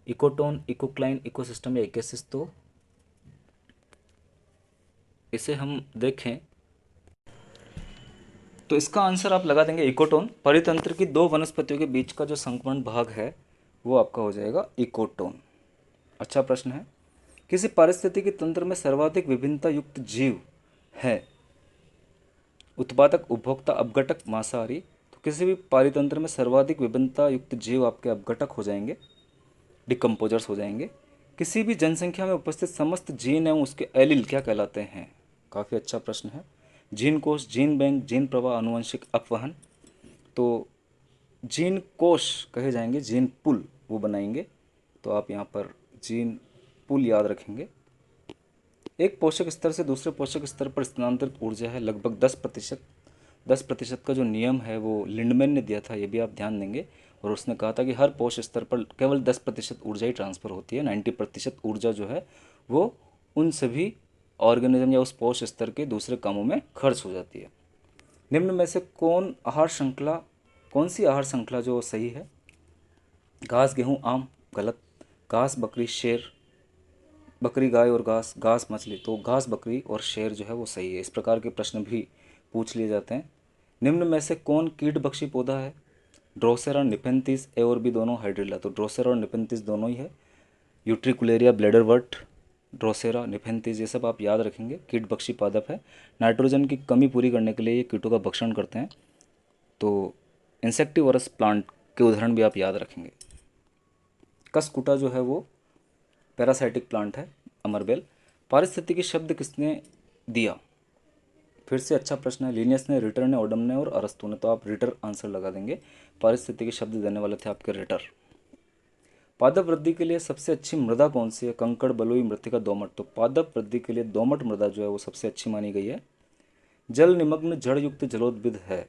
इकोटोन, इकोक्लाइन, इकोसिस्टम या इकेसिस। तो इसे हम देखें तो इसका आंसर आप लगा देंगे इकोटोन। परितंत्र की दो वनस्पतियों के बीच का जो संक्रमण भाग है वो आपका हो जाएगा इकोटोन। अच्छा प्रश्न है, किसी पारिस्थितिकी तंत्र में सर्वाधिक विभिन्नता युक्त जीव है? उत्पादक, उपभोक्ता, अपघटक, मांसाहारी। तो किसी भी पारितंत्र में सर्वाधिक विभिन्नता युक्त जीव आपके अपघटक हो जाएंगे, डिकम्पोजर्स हो जाएंगे। किसी भी जनसंख्या में उपस्थित समस्त जीन एवं उसके एलील क्या कहलाते हैं? काफ़ी अच्छा प्रश्न है। जीन कोश, जीन बैंक, जीन प्रवाह, आनुवंशिक अपवहन। तो जीन कोश कहे जाएंगे, जीन पुल वो बनाएंगे, तो आप यहाँ पर जीन पुल याद रखेंगे। एक पोषक स्तर से दूसरे पोषक स्तर पर स्थानांतरित ऊर्जा है लगभग 10%। 10% का जो नियम है वो लिंडमैन ने दिया था, ये भी आप ध्यान देंगे। और उसने कहा था कि हर पोषक स्तर पर केवल 10% ऊर्जा ही ट्रांसफ़र होती है, 90% ऊर्जा जो है वो उन सभी ऑर्गेनिज्म या उस पोषक स्तर के दूसरे कामों में खर्च हो जाती है। निम्न में से कौन सी आहार श्रृंखला जो सही है? घास, गेहूँ, आम गलत। घास, बकरी, शेर, बकरी, गाय और घास, घास, मछली। तो घास, बकरी और शेर जो है वो सही है। इस प्रकार के प्रश्न भी पूछ लिए जाते हैं। निम्न में से कौन कीटभक्षी पौधा है? ड्रोसेरा, निपेंथिस, ए और बी दोनों, हाइड्रिला। तो ड्रोसेरा और निपेंथिस दोनों ही है। यूट्रिकुलेरिया, ब्लेडरवर्ट, ड्रोसेरा, निपेंथिस, ये सब आप याद रखेंगे, कीटभक्षी पादप है। नाइट्रोजन की कमी पूरी करने के लिए ये कीटों का भक्षण करते हैं। तो इंसेक्टिवरस प्लांट के उदाहरण भी आप याद रखेंगे। कसकुटा जो है वो पैरासाइटिक प्लांट है, अमरबेल। पारिस्थितिकी शब्द किसने दिया? फिर से अच्छा प्रश्न है। लिनियस ने, रिटर ने, ओडम ने और अरस्तु ने। तो आप रिटर आंसर लगा देंगे, पारिस्थितिकी शब्द देने वाले थे आपके रिटर। पादप वृद्धि के लिए सबसे अच्छी मृदा कौन सी है? कंकड़, बलुई, मृत्तिका, दोमट। तो पादप वृद्धि के लिए दोमट मृदा जो है वो सबसे अच्छी मानी गई है। जल निमग्न जड़ युक्त जलोद्भिद है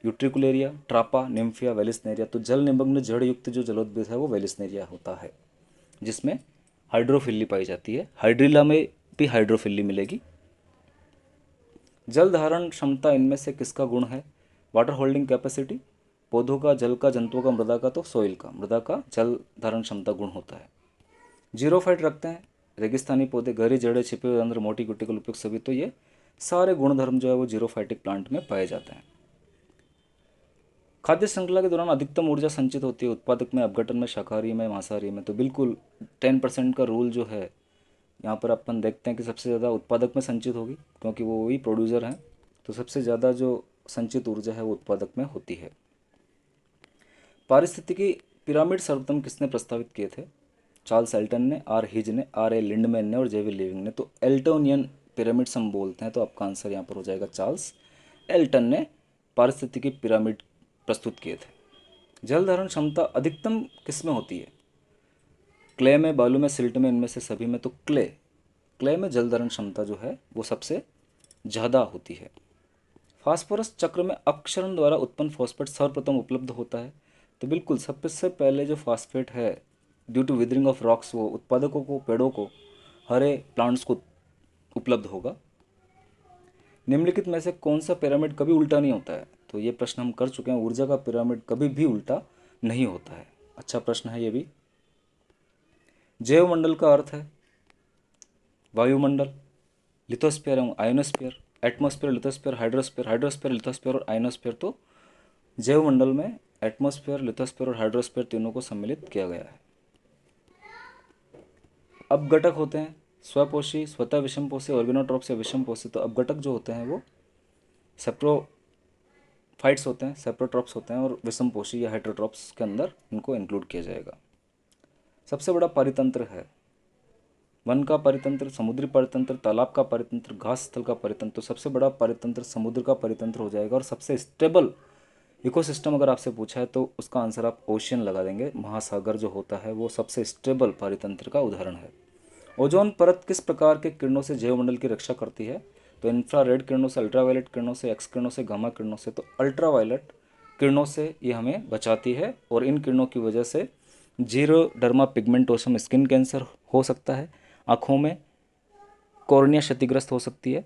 यूट्रिकुलेरिया, ट्रापा, निम्फिया, वेलिस्नेरिया। तो जल निमग्न जड़ युक्त जो जलोद्भिद है वो वेलिस्नेरिया होता है, जिसमें हाइड्रोफिल्ली पाई जाती है। हाइड्रिला में भी हाइड्रोफिल्ली मिलेगी। जल धारण क्षमता इनमें से किसका गुण है? वाटर होल्डिंग कैपेसिटी, पौधों का, जल का, जंतुओं का, मृदा का, तो सॉइल का, मृदा का जल धारण क्षमता गुण होता है। जीरोफाइट रखते हैं रेगिस्तानी पौधे, गहरी जड़ें, छिपे हुए अंदर, मोटी क्यूटिकल उपयुक्त सभी, तो ये सारे गुणधर्म जो है वो जीरोफाइटिक प्लांट में पाए जाते हैं। खाद्य श्रृंखला के दौरान अधिकतम ऊर्जा संचित होती है उत्पादक में, अपघटन में, शाकाहारी में, मांसाहारी में, तो बिल्कुल 10% का रूल जो है यहाँ पर अपन देखते हैं कि सबसे ज़्यादा उत्पादक में संचित होगी, क्योंकि वो वही प्रोड्यूसर हैं, तो सबसे ज़्यादा जो संचित ऊर्जा है वो उत्पादक में होती है। पारिस्थितिकी पिरामिड सर्वप्रथम किसने प्रस्तावित किए थे? चार्ल्स एल्टन ने, आर हिज ने, आर ए लिंडमैन ने और जेवी लिविंग ने। तो एल्टोनियन पिरामिड्स हम बोलते हैं, तो आपका आंसर यहाँ पर हो जाएगा चार्ल्स एल्टन ने पारिस्थितिकी पिरामिड प्रस्तुत किए थे। जल धारण क्षमता अधिकतम किस में होती है? क्ले में, बालू में, सिल्ट में, इनमें से सभी में? तो क्ले में जल धारण क्षमता जो है वो सबसे ज़्यादा होती है। फास्फोरस चक्र में अपक्षरण द्वारा उत्पन्न फॉस्फेट सर्वप्रथम उपलब्ध होता है, तो बिल्कुल सबसे पहले जो फॉस्फेट है due to weathering of rocks वो उत्पादकों को, पेड़ों को, हरे प्लांट्स को उपलब्ध होगा। निम्नलिखित में से कौन सा पिरामिड कभी उल्टा नहीं होता है? तो ये प्रश्न हम कर चुके हैं, ऊर्जा का पिरामिड कभी भी उल्टा नहीं होता है। अच्छा प्रश्न है ये भी। जैवमंडल का अर्थ है वायुमंडल, लिथोस्फीयर एवं ionosphere, atmosphere, lithosphere, hydrosphere, hydrosphere, lithosphere और आयोनोस्फीयर। तो जैवमंडल में एटमॉस्फेयर, लिथोस्फीयर और हाइड्रोस्फीयर तीनों को सम्मिलित किया गया है। अपघटक होते हैं स्वपोषी, स्वतः विषमपोषी, ऑर्गेनोट्रॉप्स या विषमपोषी। तो अपघटक जो होते हैं वो सेप्रोफाइट्स होते हैं, सेप्रोट्रॉप्स होते हैं, और विषमपोषी या हेटेरोट्रॉप्स के अंदर इनको इंक्लूड किया जाएगा। सबसे बड़ा परितंत्र है वन का परितंत्र, समुद्री परितंत्र, तालाब का परितंत्र, घास स्थल का परितंत्र। तो सबसे बड़ा परितंत्र समुद्र का परितंत्र हो जाएगा, और सबसे स्टेबल इकोसिस्टम अगर आपसे पूछा है तो उसका आंसर आप ओशियन लगा देंगे। महासागर जो होता है वो सबसे स्टेबल परितंत्र का उदाहरण है। ओजोन परत किस प्रकार के किरणों से जैवमंडल की रक्षा करती है? तो इंफ्रारेड किरणों से, अल्ट्रावायलेट किरणों से, एक्स किरणों से, गामा किरणों से। तो अल्ट्रावायलेट किरणों से ये हमें बचाती है, और इन किरणों की वजह से जीरोडर्मा पिगमेंटोसम स्किन कैंसर हो सकता है, आँखों में कॉर्निया क्षतिग्रस्त हो सकती है,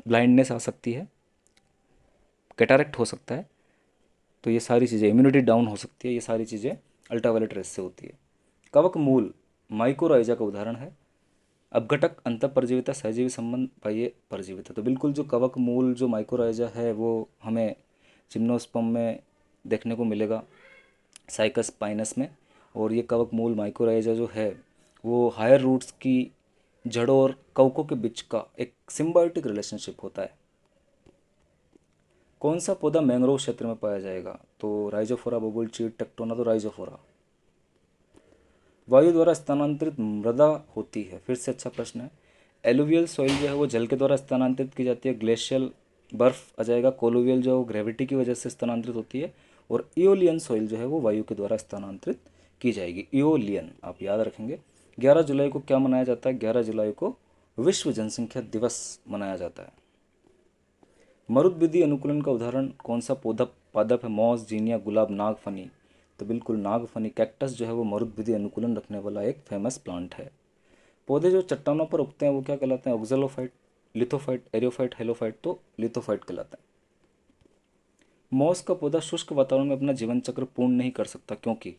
ब्लाइंडनेस आ सकती है, कैटारेक्ट हो सकता है। तो ये सारी चीज़ें, इम्यूनिटी डाउन हो सकती है, ये सारी चीज़ें अल्ट्रावायलेट रेस से होती है। कवक मूल माइकोराइजा का उदाहरण है। अपघटक, अंतःपरजीविता, सहजीवी संबंध, बाह्य परजीविता। तो बिल्कुल जो कवक मूल जो माइकोराइजा है वो हमें जिम्नोस्पर्म में देखने को मिलेगा, साइकस पाइनस में। और ये कवक मूल माइकोराइजा जो है वो हायर रूट्स की जड़ों और कवकों के बीच का एक सिम्बायोटिक रिलेशनशिप होता है। कौन सा पौधा मैंग्रोव क्षेत्र में पाया जाएगा? तो राइजोफोरा, बबुल, चीड़, टेक्टोना। तो राइजोफोरा। वायु द्वारा स्थानांतरित मृदा होती है, फिर से अच्छा प्रश्न है। एलुवियल सॉइल जो है वो जल के द्वारा स्थानांतरित की जाती है, ग्लेशियल बर्फ आ जाएगा। कोलुवियल जो है वो ग्रेविटी की वजह से स्थानांतरित होती है, और इओलियन सॉइल जो है वो वायु के द्वारा स्थानांतरित की जाएगी। इओलियन आप याद रखेंगे। 11 जुलाई को क्या मनाया जाता है? 11 जुलाई को विश्व जनसंख्या दिवस मनाया जाता है। मरुद्भिदी अनुकूलन का उदाहरण कौन सा पौधा पादप है? मॉस, जीनिया, गुलाब, नागफनी। तो बिल्कुल नागफनी, कैक्टस जो है वो मरुद्भिदी अनुकूलन रखने वाला एक फेमस प्लांट है। पौधे जो चट्टानों पर उगते हैं वो क्या कहलाते हैं? ऑक्जेलोफाइट, लिथोफाइट, एरियोफाइट, हेलोफाइट। तो लिथोफाइट कहलाते हैं। मॉस का पौधा शुष्क वातावरण में अपना जीवन चक्र पूर्ण नहीं कर सकता, क्योंकि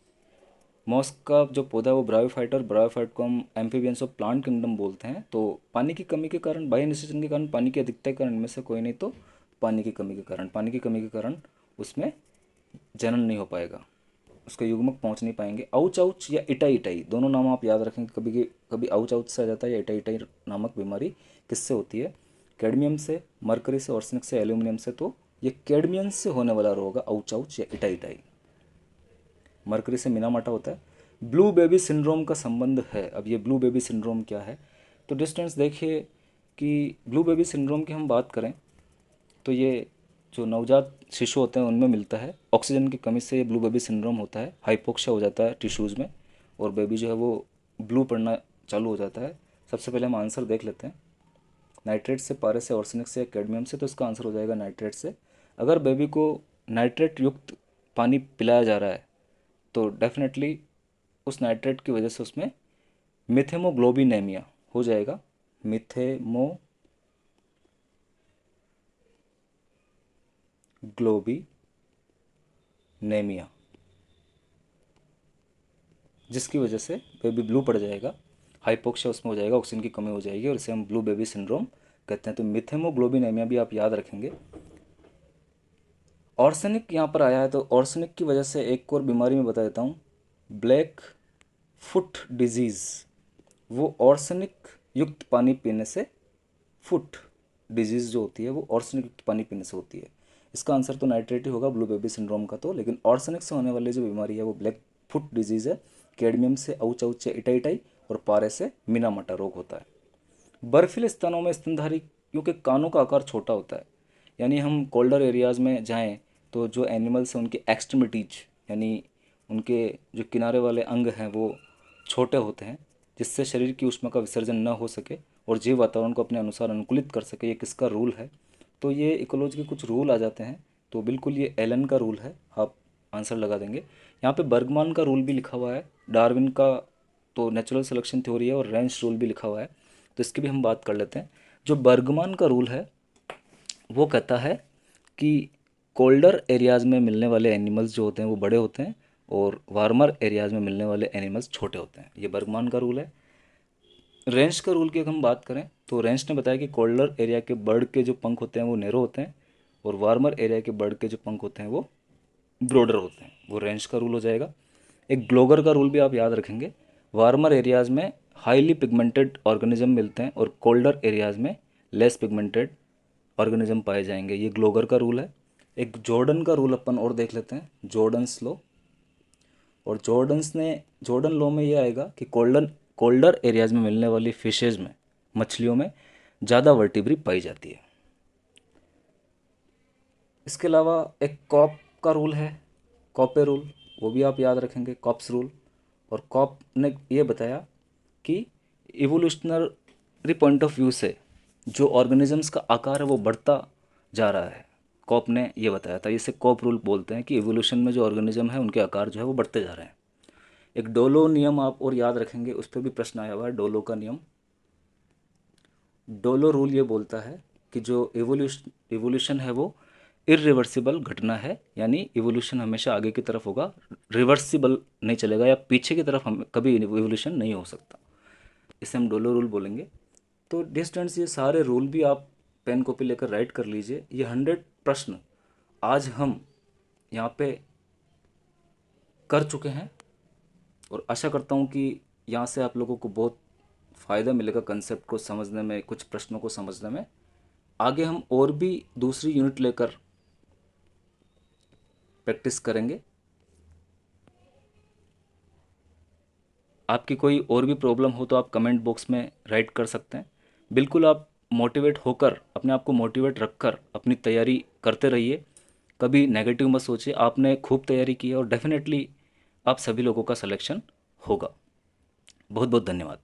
मॉस का जो पौधा है वो ब्रायोफाइट, और ब्रायोफाइट को हम एम्फीबियंस ऑफ प्लांट किंगडम बोलते हैं। तो पानी की कमी के कारण, बाह्य निषेचन के कारण, पानी की अधिकता के कारण, इनमें से कोई नहीं। तो पानी की कमी के कारण, पानी की कमी के कारण उसमें जनन नहीं हो पाएगा, उसके युग्मक पहुंच नहीं पाएंगे। आउच आउच या इटाई इटाई, दोनों नाम आप याद रखेंगे। कभी आउच आउच से आ जाता है, या इटाई इटाई नामक बीमारी किससे होती है? कैडमियम से, मरकरी से, आर्सेनिक से, एल्यूमिनियम से। तो ये कैडमियम से होने वाला रोग है आउच आउच या इटाई इटाई। मरकरी से मिनामाटा होता है। ब्लू बेबी सिंड्रोम का संबंध है। अब ये ब्लू बेबी सिंड्रोम क्या है? तो डिस्टेंस देखिए कि ब्लू बेबी सिंड्रोम की हम बात करें तो ये जो नवजात शिशु होते हैं उनमें मिलता है। ऑक्सीजन की कमी से ये ब्लू बेबी सिंड्रोम होता है, हाइपोक्सिया हो जाता है टिश्यूज़ में, और बेबी जो है वो ब्लू पड़ना चालू हो जाता है। सबसे पहले हम आंसर देख लेते हैं, नाइट्रेट से, पारे से, ऑर्सेनिक से या कैडमियम से। तो इसका आंसर हो जाएगा नाइट्रेट से। अगर बेबी को नाइट्रेट युक्त पानी पिलाया जा रहा है तो डेफिनेटली उस नाइट्रेट की वजह से उसमें मिथेमोग्लोबिनेमिया हो जाएगा। मिथेमोग्लोबिनेमिया नेमिया, जिसकी वजह से बेबी ब्लू पड़ जाएगा, हाइपोक्सिया उसमें हो जाएगा, ऑक्सीजन की कमी हो जाएगी और इसे हम ब्लू बेबी सिंड्रोम कहते हैं। तो मिथेमोग्लोबिनेमिया भी आप याद रखेंगे। ऑर्सेनिक यहाँ पर आया है तो ऑर्सेनिक की वजह से एक और बीमारी मैं बता देता हूँ, ब्लैक फुट डिजीज़। वो ऑर्सेनिक युक्त पानी पीने से, फुट डिजीज़ जो होती है वो ऑर्सेनिक युक्त पानी पीने से होती है। इसका आंसर तो नाइट्रेट ही होगा ब्लू बेबी सिंड्रोम का तो, लेकिन ऑर्सेनिक से होने वाली जो बीमारी है वो ब्लैक फुट डिजीज़ है। कैडमियम से औचा उच्चे इटाई इटाई और पारे से मीनामाटा रोग होता है। बर्फीले स्थानों में स्तनधारी क्योंकि कानों का आकार छोटा होता है, यानी हम कोल्डर एरियाज़ में जाएं तो जो एनिमल्स हैं उनके एक्सट्रीमिटीज यानी उनके जो किनारे वाले अंग हैं वो छोटे होते हैं, जिससे शरीर की ऊष्मा का विसर्जन न हो सके और जीव वातावरण को अपने अनुसार अनुकूलित कर सके। ये किसका रूल है? तो ये इकोलॉजी के कुछ रूल आ जाते हैं। तो बिल्कुल ये एलन का रूल है, आप आंसर लगा देंगे। यहाँ पे बर्गमान का रूल भी लिखा हुआ है, डार्विन का तो नेचुरल सिलेक्शन थ्योरी है, और रेंस रूल भी लिखा हुआ है, तो इसकी भी हम बात कर लेते हैं। जो बर्गमान का रूल है वो कहता है कि कोल्डर एरियाज़ में मिलने वाले एनिमल्स जो होते हैं वो बड़े होते हैं और वार्मर एरियाज़ में मिलने वाले एनिमल्स छोटे होते हैं। ये बर्गमान का रूल है। रेंस का रूल की अगर हम बात करें तो रेंस ने बताया कि कोल्डर एरिया के बर्ड के जो पंख होते हैं वो नैरो होते हैं और वार्मर एरिया के बर्ड के जो पंख होते हैं वो ब्रॉडर होते हैं। वो रेंस का रूल हो जाएगा। एक ग्लोगर का रूल भी आप याद रखेंगे। वार्मर एरियाज़ में हाईली पिगमेंटेड ऑर्गेनिज्म मिलते हैं और कोल्डर एरियाज़ में लेस पिगमेंटेड ऑर्गेनिज्म पाए जाएंगे। ये ग्लोगर का रूल है। एक जॉर्डन का रूल अपन और देख लेते हैं, जॉर्डन्स लॉ। और जॉर्डन लॉ में ये आएगा कि कोल्डर एरियाज़ में मिलने वाली फिशेज़ में, मछलियों में ज़्यादा वर्टिब्री पाई जाती है। इसके अलावा एक कॉप का रूल है, कॉपे रूल, वो भी आप याद रखेंगे, कॉप्स रूल। और कॉप ने ये बताया कि इवोल्यूशनरी पॉइंट ऑफ व्यू से जो ऑर्गेनिजम्स का आकार है वो बढ़ता जा रहा है। कॉप ने ये बताया था, इसे कॉप रूल बोलते हैं कि इवोल्यूशन में जो ऑर्गेनिज्म है उनके आकार जो है वो बढ़ते जा रहे हैं। एक डोलो नियम आप और याद रखेंगे, उस पर भी प्रश्न आया हुआ है, डोलो का नियम। डोलो रूल ये बोलता है कि जो इवोल्यूशन है वो इरिवर्सिबल घटना है, यानी इवोल्यूशन हमेशा आगे की तरफ होगा, रिवर्सिबल नहीं चलेगा, या पीछे की तरफ हम कभी इवोल्यूशन नहीं हो सकता। इसे हम डोलो रूल बोलेंगे। तो डिस्टेंस, ये सारे रूल भी आप पेन कॉपी लेकर राइट कर लीजिए। ये 100 प्रश्न आज हम यहाँ पे कर चुके हैं और आशा करता हूँ कि यहाँ से आप लोगों को बहुत फ़ायदा मिलेगा कंसेप्ट को समझने में, कुछ प्रश्नों को समझने में। आगे हम और भी दूसरी यूनिट लेकर प्रैक्टिस करेंगे। आपकी कोई और भी प्रॉब्लम हो तो आप कमेंट बॉक्स में राइट कर सकते हैं। बिल्कुल आप मोटिवेट होकर, अपने आप को मोटिवेट रखकर अपनी तैयारी करते रहिए। कभी नेगेटिव मत सोचिए, आपने खूब तैयारी की है और डेफिनेटली आप सभी लोगों का सिलेक्शन होगा। बहुत बहुत धन्यवाद।